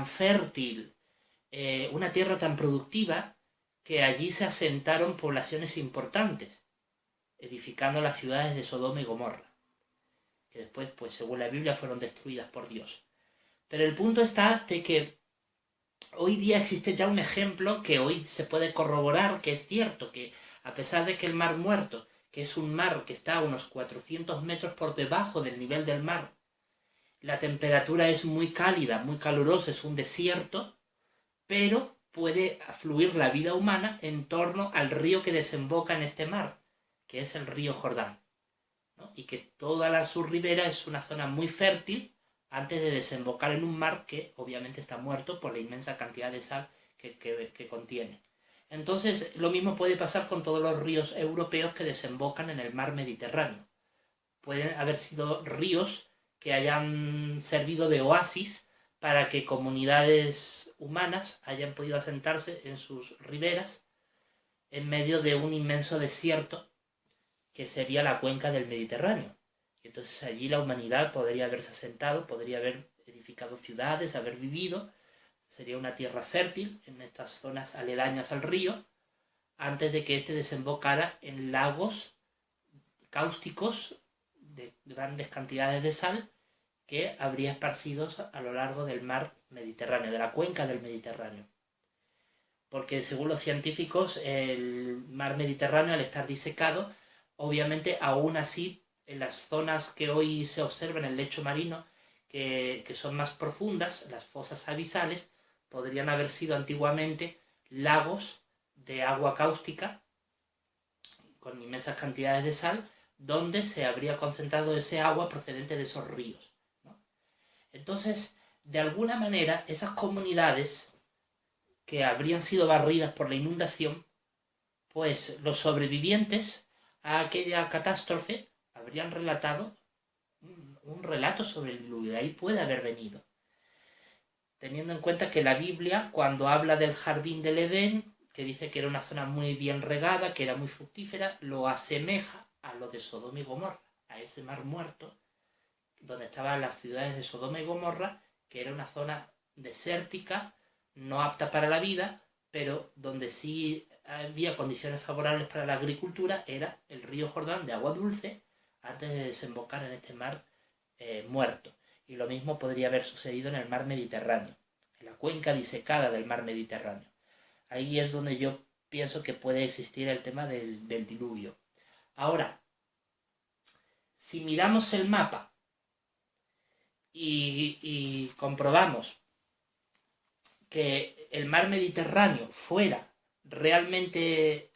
fértil, una tierra tan productiva, que allí se asentaron poblaciones importantes, edificando las ciudades de Sodoma y Gomorra, que después, pues según la Biblia, fueron destruidas por Dios. Pero el punto está de que hoy día existe ya un ejemplo que hoy se puede corroborar, que es cierto, que a pesar de que el Mar Muerto, que es un mar que está a unos 400 metros por debajo del nivel del mar, la temperatura es muy cálida, muy calurosa, es un desierto, pero puede fluir la vida humana en torno al río que desemboca en este mar, que es el río Jordán, ¿no? Y que toda su ribera es una zona muy fértil antes de desembocar en un mar que obviamente está muerto por la inmensa cantidad de sal que contiene. Entonces, lo mismo puede pasar con todos los ríos europeos que desembocan en el mar Mediterráneo. Pueden haber sido ríos que hayan servido de oasis para que comunidades humanas hayan podido asentarse en sus riberas en medio de un inmenso desierto que sería la cuenca del Mediterráneo. Y entonces allí la humanidad podría haberse asentado, podría haber edificado ciudades, haber vivido. Sería una tierra fértil en estas zonas aledañas al río, antes de que éste desembocara en lagos cáusticos de grandes cantidades de sal que habría esparcidos a lo largo del mar Mediterráneo, de la cuenca del Mediterráneo. Porque según los científicos, el mar Mediterráneo, al estar disecado, obviamente aún así, en las zonas que hoy se observan en el lecho marino, que son más profundas, las fosas abisales, podrían haber sido antiguamente lagos de agua cáustica con inmensas cantidades de sal, donde se habría concentrado ese agua procedente de esos ríos, ¿no? Entonces, de alguna manera, esas comunidades que habrían sido barridas por la inundación, pues los sobrevivientes a aquella catástrofe habrían relatado un relato sobre el diluvio. De ahí puede haber venido. Teniendo en cuenta que la Biblia, cuando habla del jardín del Edén, que dice que era una zona muy bien regada, que era muy fructífera, lo asemeja a lo de Sodoma y Gomorra, a ese mar muerto, donde estaban las ciudades de Sodoma y Gomorra, que era una zona desértica, no apta para la vida, pero donde sí había condiciones favorables para la agricultura, era el río Jordán de agua dulce, antes de desembocar en este mar muerto. Y lo mismo podría haber sucedido en el mar Mediterráneo, en la cuenca disecada del mar Mediterráneo. Ahí es donde yo pienso que puede existir el tema del diluvio. Ahora, si miramos el mapa y comprobamos que el mar Mediterráneo fuera realmente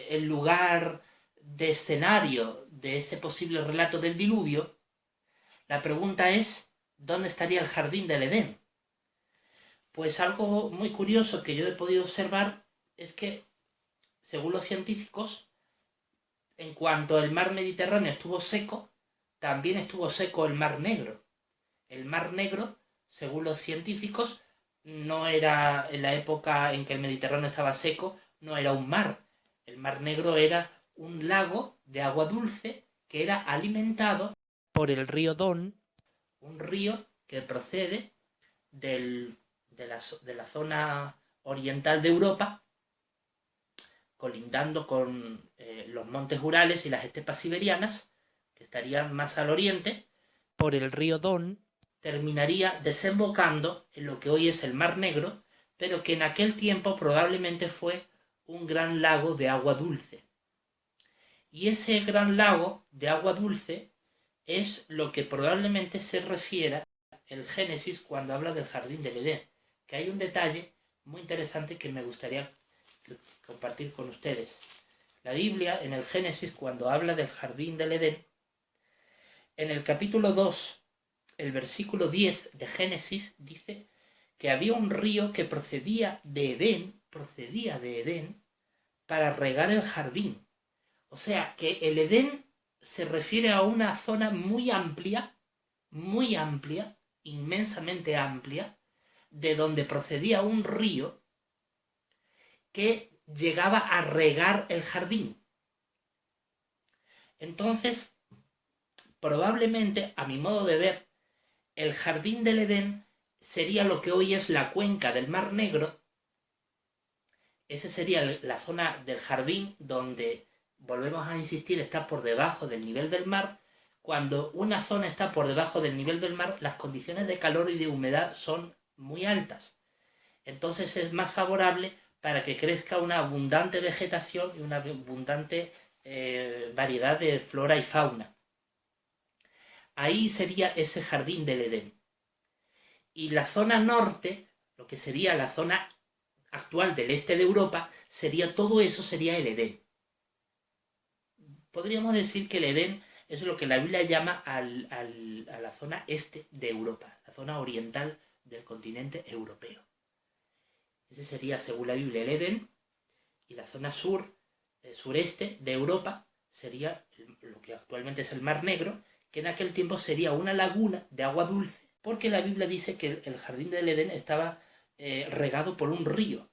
el lugar de escenario de ese posible relato del diluvio, la pregunta es, ¿dónde estaría el jardín del Edén? Pues algo muy curioso que yo he podido observar es que, según los científicos, en cuanto el mar Mediterráneo estuvo seco, también estuvo seco el mar Negro. El mar Negro, según los científicos, no era, en la época en que el Mediterráneo estaba seco, no era un mar. El mar Negro era un lago de agua dulce que era alimentado por el río Don, un río que procede de la zona oriental de Europa, colindando con los montes Urales y las estepas siberianas, que estarían más al oriente. Por el río Don terminaría desembocando en lo que hoy es el Mar Negro, pero que en aquel tiempo probablemente fue un gran lago de agua dulce. Y ese gran lago de agua dulce es lo que probablemente se refiera el Génesis cuando habla del jardín del Edén, que hay un detalle muy interesante que me gustaría compartir con ustedes. La Biblia, en el Génesis, cuando habla del jardín del Edén, en el capítulo 2, el versículo 10 de Génesis, dice que había un río que procedía de Edén para regar el jardín. O sea, que el Edén se refiere a una zona muy amplia, inmensamente amplia, de donde procedía un río que llegaba a regar el jardín. Entonces, probablemente, a mi modo de ver, el jardín del Edén sería lo que hoy es la cuenca del Mar Negro. Esa sería la zona del jardín donde, volvemos a insistir, está por debajo del nivel del mar. Cuando una zona está por debajo del nivel del mar, las condiciones de calor y de humedad son muy altas. Entonces es más favorable para que crezca una abundante vegetación y una abundante variedad de flora y fauna. Ahí sería ese jardín del Edén. Y la zona norte, lo que sería la zona actual del este de Europa, todo eso sería el Edén. Podríamos decir que el Edén es lo que la Biblia llama a la zona este de Europa, la zona oriental del continente europeo. Ese sería, según la Biblia, el Edén, y la zona sureste de Europa sería lo que actualmente es el Mar Negro, que en aquel tiempo sería una laguna de agua dulce, porque la Biblia dice que el jardín del Edén estaba regado por un río.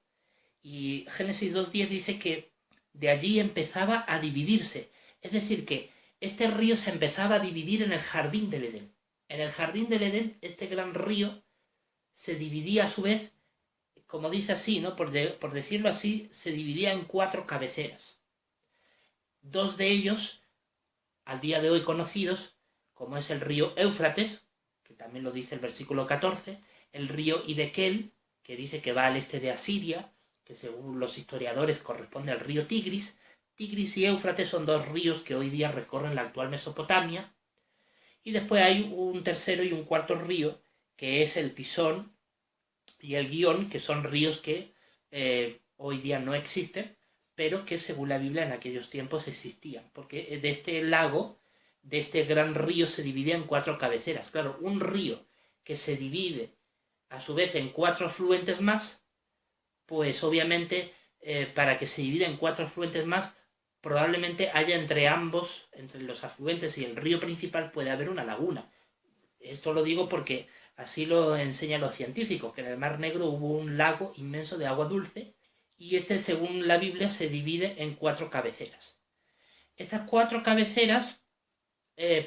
Y Génesis 2:10 dice que de allí empezaba a dividirse. Es decir, que este río se empezaba a dividir en el jardín del Edén. En el jardín del Edén, este gran río se dividía a su vez, como dice así, ¿no? Por decirlo así, se dividía en 4 cabeceras. 2 de ellos, al día de hoy conocidos, como es el río Éufrates, que también lo dice el versículo 14, el río Hiddekel, que dice que va al este de Asiria, que según los historiadores corresponde al río Tigris. Tigris y Éufrates son dos ríos que hoy día recorren la actual Mesopotamia. Y después hay un tercero y un cuarto río, que es el Pisón y el Guión, que son ríos que hoy día no existen, pero que según la Biblia en aquellos tiempos existían. Porque de este lago, de este gran río, se dividía en 4 cabeceras. Claro, un río que se divide a su vez en 4 afluentes más, pues obviamente para que se divida en 4 afluentes más, probablemente haya entre ambos, entre los afluentes y el río principal, puede haber una laguna. Esto lo digo porque así lo enseñan los científicos, que en el Mar Negro hubo un lago inmenso de agua dulce, y este, según la Biblia, se divide en 4 cabeceras. Estas 4 cabeceras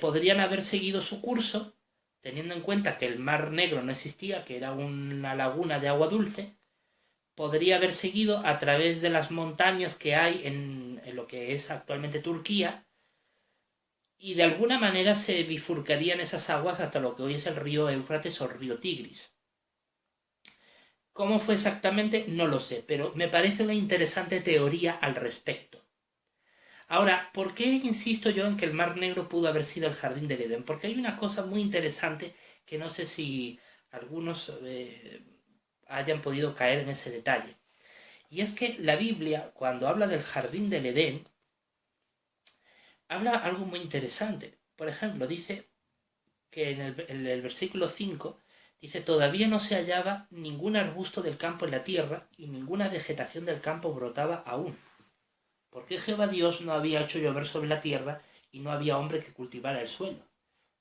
podrían haber seguido su curso, teniendo en cuenta que el Mar Negro no existía, que era una laguna de agua dulce. Podría haber seguido a través de las montañas que hay en lo que es actualmente Turquía, y de alguna manera se bifurcarían esas aguas hasta lo que hoy es el río Éufrates o el río Tigris. ¿Cómo fue exactamente? No lo sé, pero me parece una interesante teoría al respecto. Ahora, ¿por qué insisto yo en que el Mar Negro pudo haber sido el jardín del Edén? Porque hay una cosa muy interesante que no sé si algunos hayan podido caer en ese detalle. Y es que la Biblia, cuando habla del jardín del Edén, habla algo muy interesante. Por ejemplo, dice que en el versículo 5, dice: todavía no se hallaba ningún arbusto del campo en la tierra, y ninguna vegetación del campo brotaba aún. Porque Jehová Dios no había hecho llover sobre la tierra, y no había hombre que cultivara el suelo.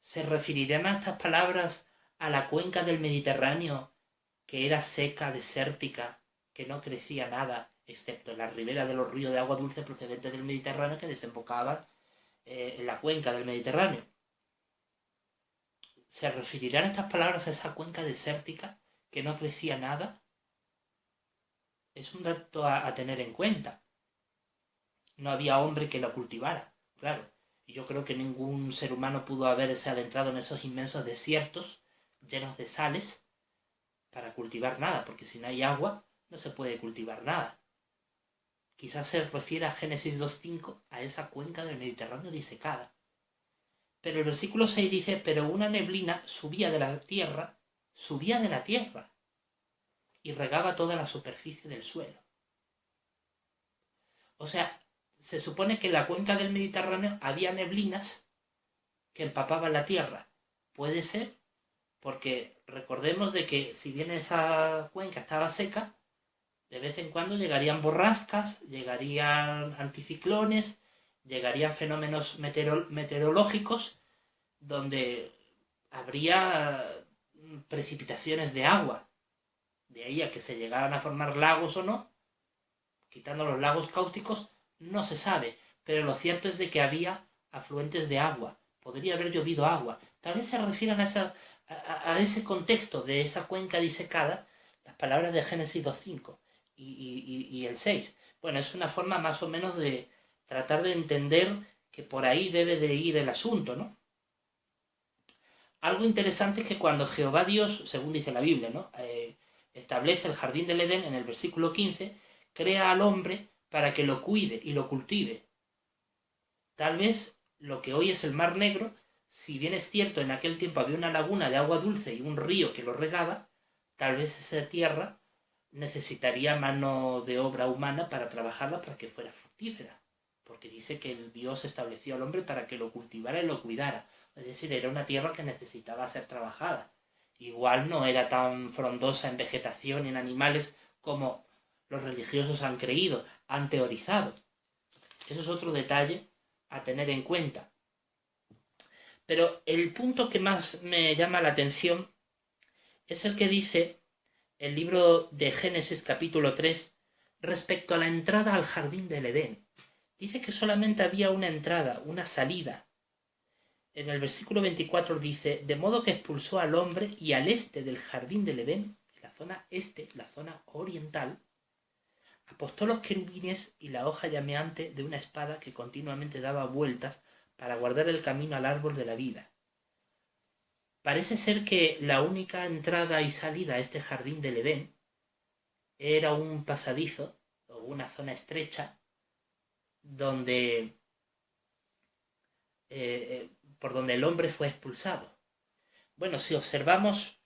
¿Se referirán a estas palabras a la cuenca del Mediterráneo, que era seca, desértica, que no crecía nada, excepto en la ribera de los ríos de agua dulce procedentes del Mediterráneo que desembocaban en la cuenca del Mediterráneo? ¿Se referirán estas palabras a esa cuenca desértica que no crecía nada? Es un dato a tener en cuenta. No había hombre que la cultivara, claro. Y yo creo que ningún ser humano pudo haberse adentrado en esos inmensos desiertos llenos de sales para cultivar nada, porque si no hay agua no se puede cultivar nada. Quizás se refiere a Génesis 2.5, a esa cuenca del Mediterráneo disecada. Pero el versículo 6 dice: pero una neblina subía de la tierra, y regaba toda la superficie del suelo. O sea, se supone que en la cuenca del Mediterráneo había neblinas que empapaban la tierra. Puede ser, porque recordemos de que si bien esa cuenca estaba seca, de vez en cuando llegarían borrascas, llegarían anticiclones, llegarían fenómenos meteorológicos donde habría precipitaciones de agua. De ahí a que se llegaran a formar lagos o no, quitando los lagos cáusticos, no se sabe, pero lo cierto es de que había afluentes de agua. Podría haber llovido agua. Tal vez se refieran a ese contexto de esa cuenca disecada las palabras de Génesis 2.5 y el 6. Bueno, es una forma más o menos de tratar de entender que por ahí debe de ir el asunto, ¿no? Algo interesante es que cuando Jehová Dios, según dice la Biblia, ¿no?, establece el jardín del Edén en el versículo 15, crea al hombre para que lo cuide y lo cultive. Tal vez lo que hoy es el Mar Negro, si bien es cierto en aquel tiempo había una laguna de agua dulce y un río que lo regaba, tal vez esa tierra necesitaría mano de obra humana para trabajarla para que fuera fructífera, porque dice que el Dios estableció al hombre para que lo cultivara y lo cuidara. Es decir, era una tierra que necesitaba ser trabajada. Igual no era tan frondosa en vegetación y en animales como los religiosos han creído, han teorizado. Eso es otro detalle a tener en cuenta. Pero el punto que más me llama la atención es el que dice el libro de Génesis capítulo 3 respecto a la entrada al jardín del Edén. Dice que solamente había una entrada, una salida. En el versículo 24 dice: de modo que expulsó al hombre y al este del jardín del Edén, en la zona este, la zona oriental, apostó los querubines y la hoja llameante de una espada que continuamente daba vueltas para guardar el camino al árbol de la vida. Parece ser que la única entrada y salida a este jardín del Edén era un pasadizo o una zona estrecha donde por donde el hombre fue expulsado. Bueno, si observamos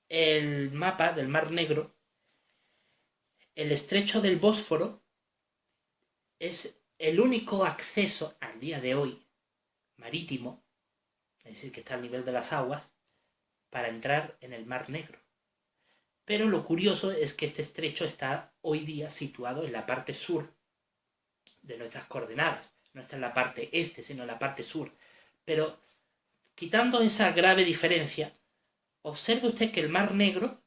el mapa del Mar Negro, el estrecho del Bósforo es el único acceso al día de hoy marítimo, es decir, que está al nivel de las aguas, para entrar en el Mar Negro. Pero lo curioso es que este estrecho está hoy día situado en la parte sur de nuestras coordenadas. No está en la parte este, sino en la parte sur. Pero quitando esa grave diferencia, observe usted que el Mar Negro,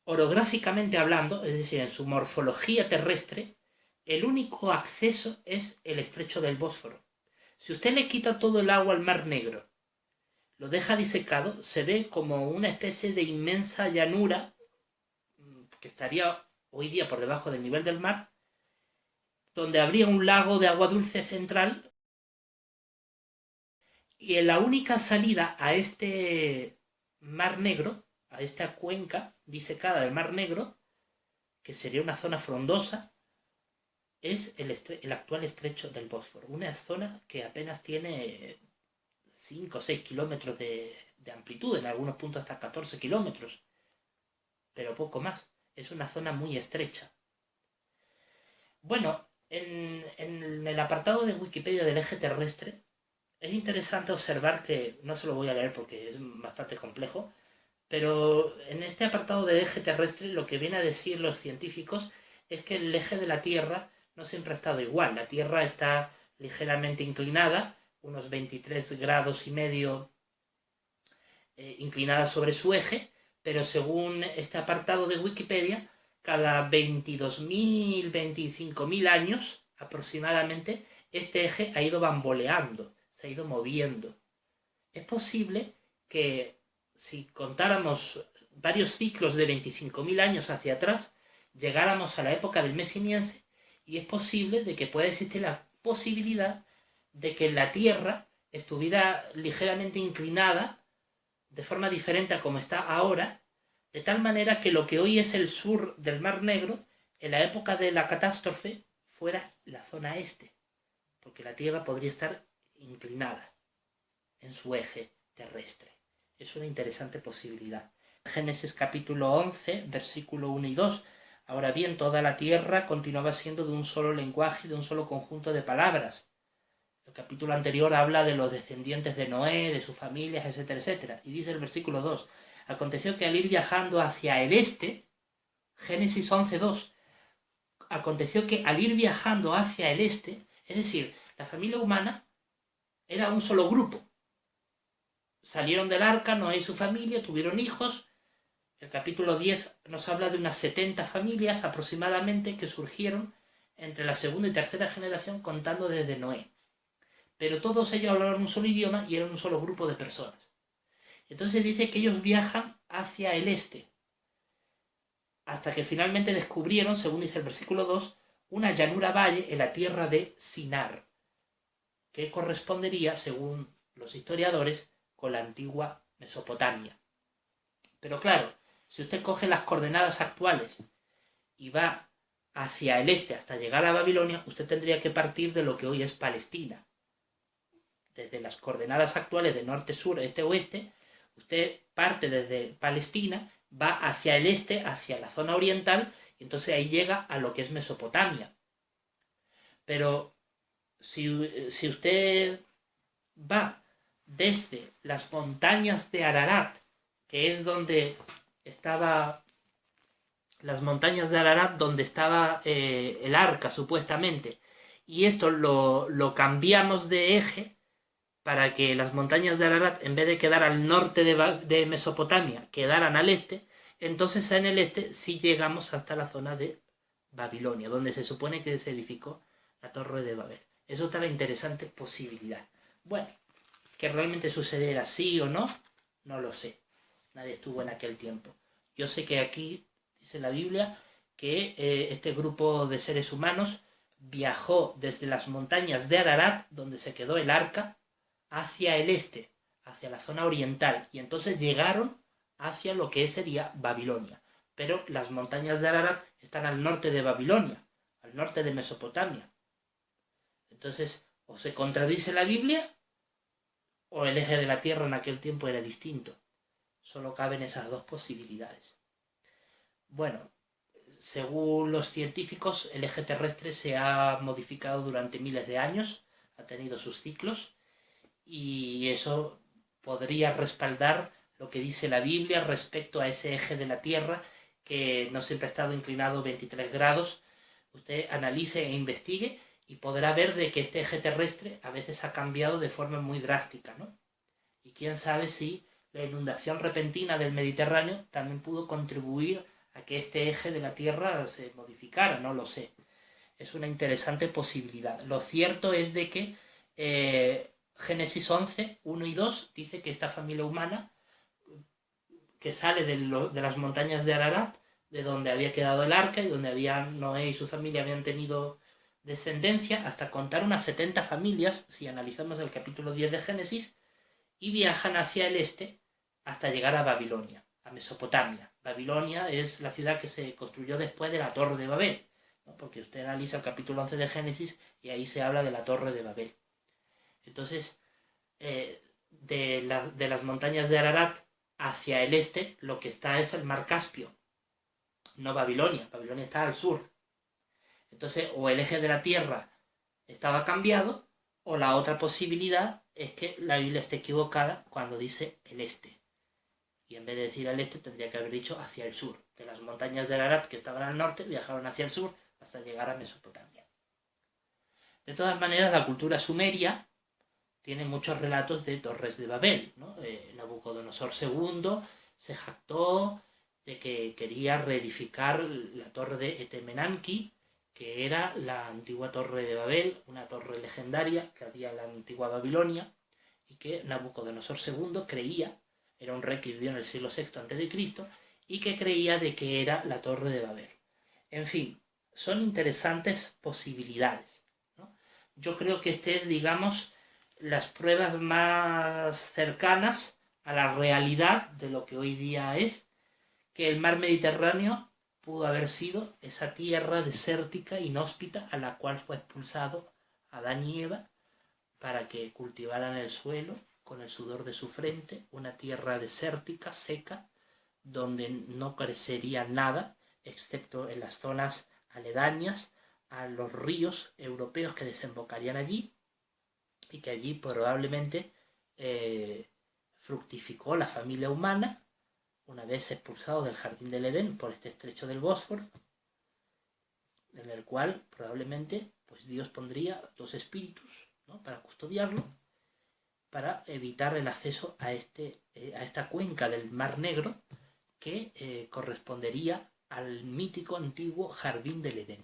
orográficamente hablando, es decir, en su morfología terrestre, el único acceso es el estrecho del Bósforo. Si usted le quita todo el agua al Mar Negro, lo deja disecado, se ve como una especie de inmensa llanura que estaría hoy día por debajo del nivel del mar, donde habría un lago de agua dulce central, y en la única salida a este Mar Negro, a esta cuenca disecada del Mar Negro, que sería una zona frondosa, es el actual estrecho del Bósforo, una zona que apenas tiene 5 o 6 kilómetros de amplitud, en algunos puntos hasta 14 kilómetros, pero poco más. Es una zona muy estrecha. Bueno, en el apartado de Wikipedia del eje terrestre, es interesante observar que, no se lo voy a leer porque es bastante complejo, pero en este apartado del eje terrestre lo que viene a decir los científicos es que el eje de la Tierra no siempre ha estado igual. La Tierra está ligeramente inclinada, unos 23 grados y medio inclinada sobre su eje, pero según este apartado de Wikipedia, cada 22.000, 25.000 años aproximadamente, este eje ha ido bamboleando, se ha ido moviendo. Es posible que si contáramos varios ciclos de 25.000 años hacia atrás, llegáramos a la época del Mesiniense, y es posible de que pueda existir la posibilidad de que la Tierra estuviera ligeramente inclinada de forma diferente a como está ahora, de tal manera que lo que hoy es el sur del Mar Negro, en la época de la catástrofe, fuera la zona este, porque la Tierra podría estar inclinada en su eje terrestre. Es una interesante posibilidad. Génesis capítulo 11, versículo 1 y 2. Ahora bien, toda la tierra continuaba siendo de un solo lenguaje y de un solo conjunto de palabras. El capítulo anterior habla de los descendientes de Noé, de sus familias, etcétera, etcétera. Y dice el versículo 2, aconteció que al ir viajando hacia el este, Génesis 11, 2, aconteció que al ir viajando hacia el este, es decir, la familia humana era un solo grupo. Salieron del arca, Noé y su familia, tuvieron hijos. El capítulo 10 nos habla de unas 70 familias aproximadamente que surgieron entre la segunda y tercera generación contando desde Noé. Pero todos ellos hablaban un solo idioma y eran un solo grupo de personas. Entonces dice que ellos viajan hacia el este, hasta que finalmente descubrieron, según dice el versículo 2, una llanura valle en la tierra de Sinar, que correspondería, según los historiadores, con la antigua Mesopotamia. Pero claro, si usted coge las coordenadas actuales y va hacia el este hasta llegar a Babilonia, usted tendría que partir de lo que hoy es Palestina. Desde las coordenadas actuales de norte, sur, este, oeste, usted parte desde Palestina, va hacia el este, hacia la zona oriental, y entonces ahí llega a lo que es Mesopotamia. Pero si usted va desde las montañas de Ararat, que es donde estaba, las montañas de Ararat, donde estaba el arca, supuestamente, y esto lo cambiamos de eje para que las montañas de Ararat, en vez de quedar al norte de Mesopotamia, quedaran al este, entonces en el este sí llegamos hasta la zona de Babilonia, donde se supone que se edificó la Torre de Babel. Es otra interesante posibilidad. Bueno, que realmente sucediera así o no, no lo sé. Nadie estuvo en aquel tiempo. Yo sé que aquí dice la Biblia que este grupo de seres humanos viajó desde las montañas de Ararat, donde se quedó el arca, hacia el este, hacia la zona oriental, y entonces llegaron hacia lo que sería Babilonia. Pero las montañas de Ararat están al norte de Babilonia, al norte de Mesopotamia. Entonces, o se contradice la Biblia, o el eje de la Tierra en aquel tiempo era distinto. Solo caben esas dos posibilidades. Bueno, según los científicos, el eje terrestre se ha modificado durante miles de años, ha tenido sus ciclos, y eso podría respaldar lo que dice la Biblia respecto a ese eje de la Tierra, que no siempre ha estado inclinado 23 grados. Usted analice e investigue y podrá ver de que este eje terrestre a veces ha cambiado de forma muy drástica, ¿no? Y quién sabe si la inundación repentina del Mediterráneo también pudo contribuir a que este eje de la Tierra se modificara, no lo sé. Es una interesante posibilidad. Lo cierto es de que Génesis 11, 1 y 2 dice que esta familia humana que sale de las montañas de Ararat, de donde había quedado el arca y donde Noé y su familia habían tenido descendencia, hasta contar unas 70 familias, si analizamos el capítulo 10 de Génesis, y viajan hacia el este hasta llegar a Babilonia, a Mesopotamia. Babilonia es la ciudad que se construyó después de la Torre de Babel, ¿no? Porque usted analiza el capítulo 11 de Génesis y ahí se habla de la Torre de Babel. Entonces, de las montañas de Ararat hacia el este, lo que está es el mar Caspio, no Babilonia. Babilonia está al sur. Entonces, o el eje de la Tierra estaba cambiado, o la otra posibilidad es que la Biblia esté equivocada cuando dice el este. Y en vez de decir al este, tendría que haber dicho hacia el sur. De las montañas de Ararat, que estaban al norte, viajaron hacia el sur hasta llegar a Mesopotamia. De todas maneras, la cultura sumeria tiene muchos relatos de torres de Babel, ¿no? Nabucodonosor II se jactó de que quería reedificar la torre de Etemenanki, que era la antigua torre de Babel, una torre legendaria que había en la antigua Babilonia, y que Nabucodonosor II creía, era un rey que vivió en el siglo VI a.C., y que creía de que era la torre de Babel. En fin, son interesantes posibilidades, ¿no? Yo creo que este es, digamos, las pruebas más cercanas a la realidad de lo que hoy día es, que el mar Mediterráneo pudo haber sido esa tierra desértica, inhóspita, a la cual fue expulsado Adán y Eva para que cultivaran el suelo con el sudor de su frente, una tierra desértica, seca, donde no crecería nada, excepto en las zonas aledañas a los ríos europeos que desembocarían allí, y que allí probablemente fructificó la familia humana una vez expulsado del jardín del Edén por este estrecho del Bósforo, en el cual probablemente pues Dios pondría dos espíritus, ¿no?, para custodiarlo, para evitar el acceso a esta cuenca del Mar Negro que correspondería al mítico antiguo jardín del Edén.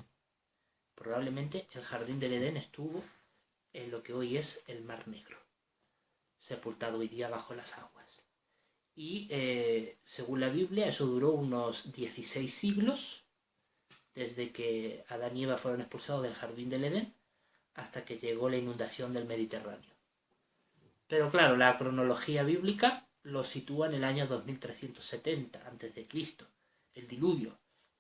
Probablemente el jardín del Edén estuvo en lo que hoy es el Mar Negro, sepultado hoy día bajo las aguas. Y según la Biblia eso duró unos 16 siglos, desde que Adán y Eva fueron expulsados del jardín del Edén hasta que llegó la inundación del Mediterráneo. Pero claro, la cronología bíblica lo sitúa en el año 2370 a.C., el diluvio.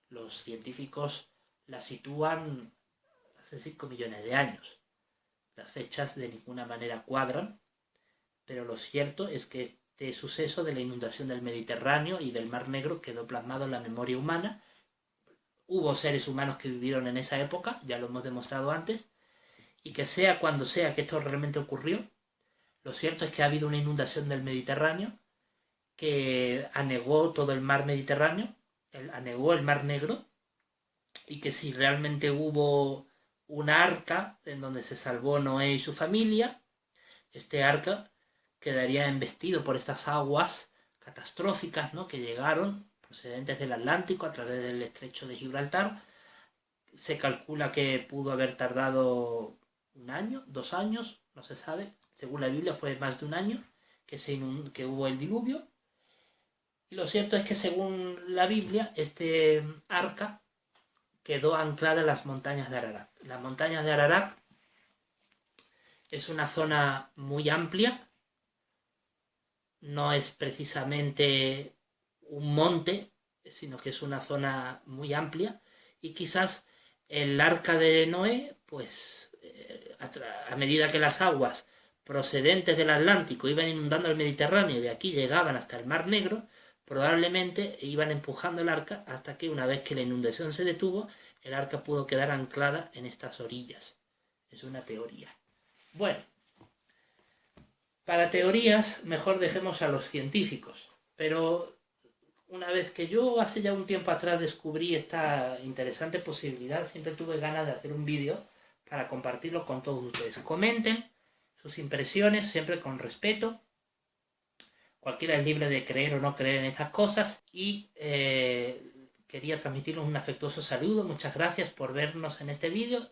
Los científicos la sitúan hace 5 millones de años. Las fechas de ninguna manera cuadran, pero lo cierto es que este suceso de la inundación del Mediterráneo y del Mar Negro quedó plasmado en la memoria humana. Hubo seres humanos que vivieron en esa época, ya lo hemos demostrado antes, y que sea cuando sea que esto realmente ocurrió, lo cierto es que ha habido una inundación del Mediterráneo que anegó todo el mar Mediterráneo, anegó el Mar Negro, y que si realmente hubo una arca en donde se salvó Noé y su familia, este arca quedaría embestido por estas aguas catastróficas, ¿no?, que llegaron procedentes del Atlántico a través del estrecho de Gibraltar. Se calcula que pudo haber tardado 1 año, 2 años, no se sabe. Según la Biblia fue más de 1 año que hubo el diluvio. Y lo cierto es que según la Biblia este arca quedó anclada en las montañas de Ararat. Las montañas de Ararat es una zona muy amplia, no es precisamente un monte, sino que es una zona muy amplia, y quizás el arca de Noé, pues a medida que las aguas procedentes del Atlántico iban inundando el Mediterráneo y de aquí llegaban hasta el Mar Negro, probablemente iban empujando el arca hasta que, una vez que la inundación se detuvo, el arca pudo quedar anclada en estas orillas. Es una teoría. Bueno, para teorías mejor dejemos a los científicos, pero una vez que yo hace ya un tiempo atrás descubrí esta interesante posibilidad, siempre tuve ganas de hacer un vídeo para compartirlo con todos ustedes. Comenten sus impresiones, siempre con respeto. Cualquiera es libre de creer o no creer en estas cosas. Y quería transmitirles un afectuoso saludo. Muchas gracias por vernos en este vídeo.